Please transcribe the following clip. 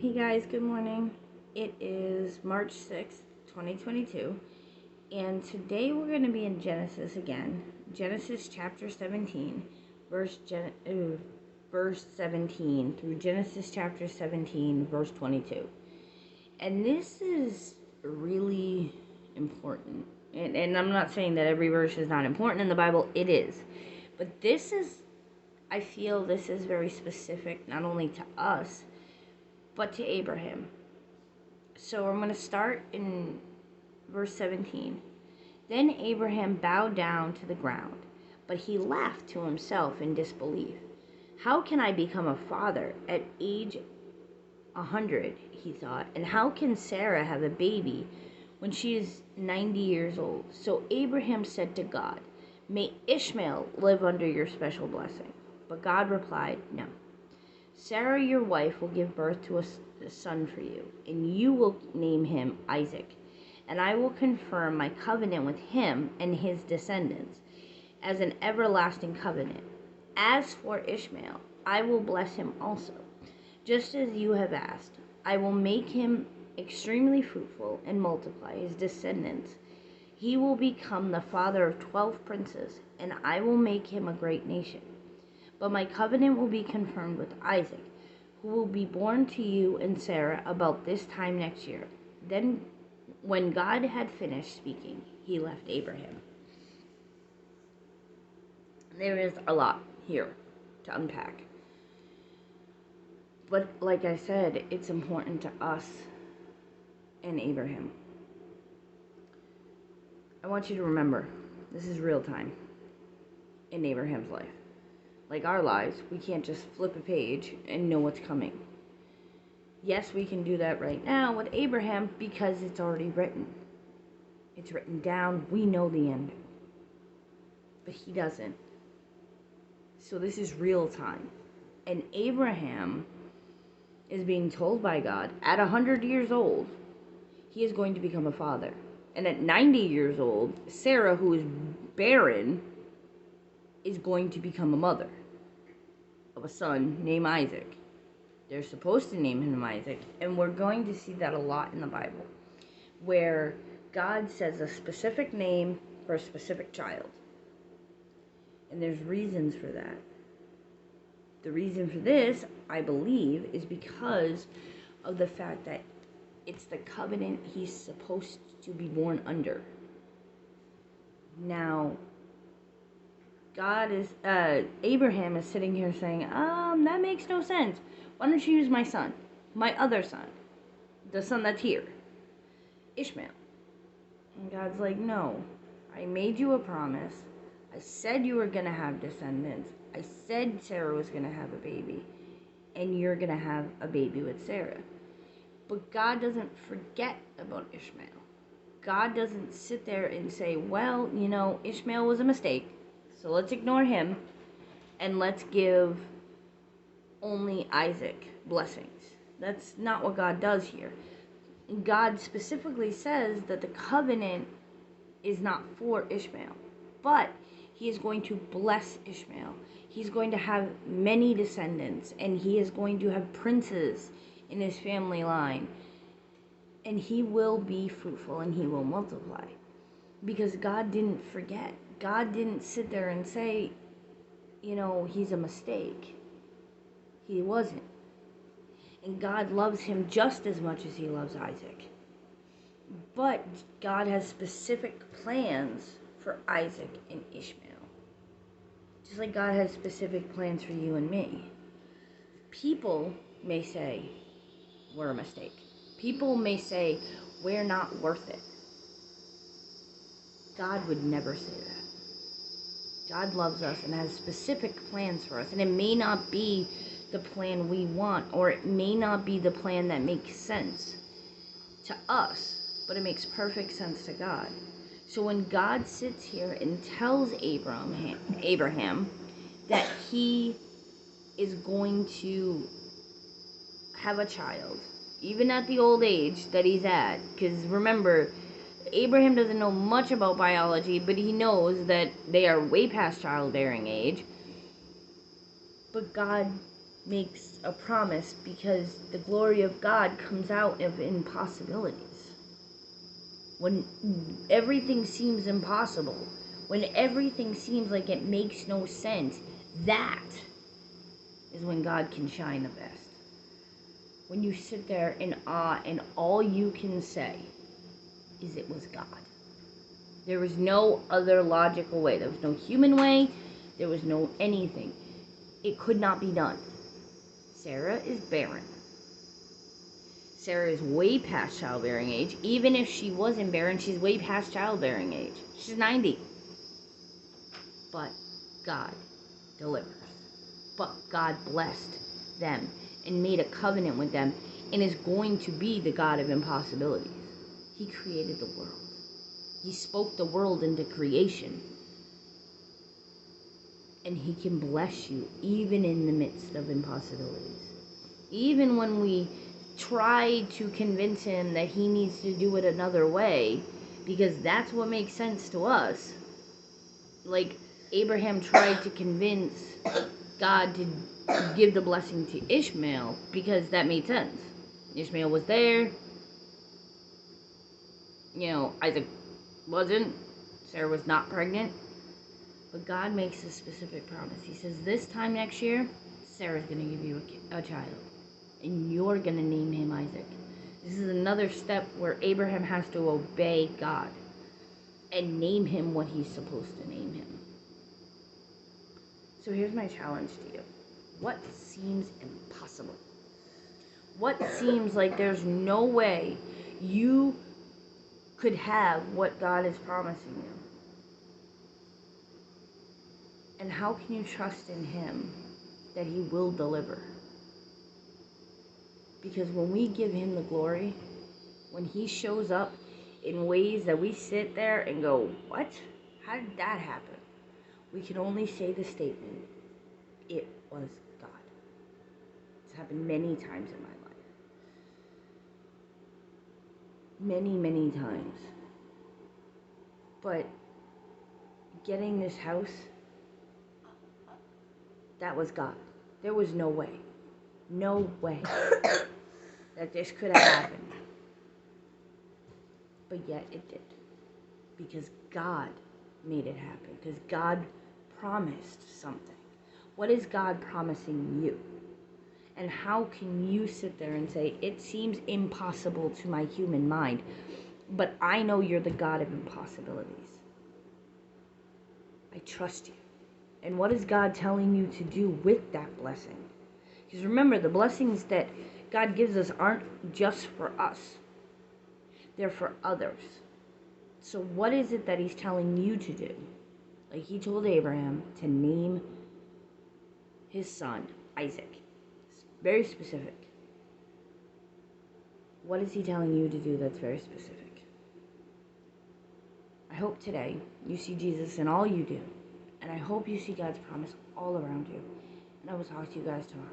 Hey guys, good morning. It is March 6th, 2022, and today we're going to be in Genesis again. Genesis chapter 17, verse 17 through Genesis chapter 17, verse 22. And this is really important. And I'm not saying that every verse is not important in the Bible, it is. But I feel this is very specific, not only to us, but to Abraham. So I'm going to start in verse 17. Then Abraham bowed down to the ground, but he laughed to himself in disbelief. How can I become a father at age 100, he thought, and how can Sarah have a baby when she is 90 years old? So Abraham said to God, "May Ishmael live under your special blessing." But God replied, "No. Sarah, your wife, will give birth to a son for you, and you will name him Isaac. And I will confirm my covenant with him and his descendants as an everlasting covenant. As for Ishmael, I will bless him also, just as you have asked. I will make him extremely fruitful and multiply his descendants. He will become the father of 12 princes, and I will make him a great nation. But my covenant will be confirmed with Isaac, who will be born to you and Sarah about this time next year." Then, when God had finished speaking, he left Abraham. There is a lot here to unpack. But like I said, it's important to us and Abraham. I want you to remember, this is real time in Abraham's life. Like our lives, we can't just flip a page and know what's coming. Yes, we can do that right now with Abraham because it's already written. It's written down. We know the end. But he doesn't. So this is real time. And Abraham is being told by God, at 100 years old, he is going to become a father. And at 90 years old, Sarah, who is barren, is going to become a mother of a son named Isaac. They're supposed to name him Isaac, and we're going to see that a lot in the Bible, where God says a specific name for a specific child. And there's reasons for that. The reason for this, I believe, is because of the fact that it's the covenant he's supposed to be born under. Now, Abraham is sitting here saying, that makes no sense. Why don't you use my son, my other son, the son that's here, Ishmael? And God's like, no, I made you a promise. I said you were going to have descendants. I said Sarah was going to have a baby, and you're going to have a baby with Sarah. But God doesn't forget about Ishmael. God doesn't sit there and say, well, Ishmael was a mistake, so let's ignore him, and let's give only Isaac blessings. That's not what God does here. God specifically says that the covenant is not for Ishmael, but he is going to bless Ishmael. He's going to have many descendants, and he is going to have princes in his family line, and he will be fruitful and he will multiply, because God didn't forget. God didn't sit there and say, he's a mistake. He wasn't. And God loves him just as much as he loves Isaac. But God has specific plans for Isaac and Ishmael. Just like God has specific plans for you and me. People may say, we're a mistake. People may say, we're not worth it. God would never say that. God loves us and has specific plans for us. And it may not be the plan we want, or it may not be the plan that makes sense to us, but it makes perfect sense to God. So when God sits here and tells Abraham that he is going to have a child, even at the old age that he's at, because remember, Abraham doesn't know much about biology, but he knows that they are way past childbearing age. But God makes a promise because the glory of God comes out of impossibilities. When everything seems impossible, when everything seems like it makes no sense, that is when God can shine the best. When you sit there in awe and all you can say is it was God. There was no other logical way. There was no human way. There was no anything. It could not be done. Sarah is barren. Sarah is way past childbearing age. Even if she wasn't barren, she's way past childbearing age. She's 90. But God delivers. But God blessed them and made a covenant with them and is going to be the God of impossibilities. He created the world. He spoke the world into creation. And he can bless you even in the midst of impossibilities. Even when we try to convince him that he needs to do it another way, because that's what makes sense to us. Like Abraham tried to convince God to give the blessing to Ishmael because that made sense. Ishmael was there. Isaac wasn't. Sarah was not pregnant. But God makes a specific promise. He says, this time next year, Sarah's going to give you a child. And you're going to name him Isaac. This is another step where Abraham has to obey God and name him what he's supposed to name him. So here's my challenge to you. What seems impossible? What seems like there's no way you could have what God is promising you? And how can you trust in him that he will deliver? Because when we give him the glory, when he shows up in ways that we sit there and go, what? How did that happen? We can only say the statement, it was God. It's happened many times in my life. Many, many times. But getting this house, that was God. There was no way. No way that this could have happened. But yet it did. Because God made it happen. Because God promised something. What is God promising you? And how can you sit there and say, it seems impossible to my human mind, but I know you're the God of impossibilities. I trust you. And what is God telling you to do with that blessing? Because remember, the blessings that God gives us aren't just for us. They're for others. So what is it that he's telling you to do? Like he told Abraham to name his son Isaac. It's very specific. What is he telling you to do that's very specific? I hope today you see Jesus in all you do. And I hope you see God's promise all around you. And I will talk to you guys tomorrow.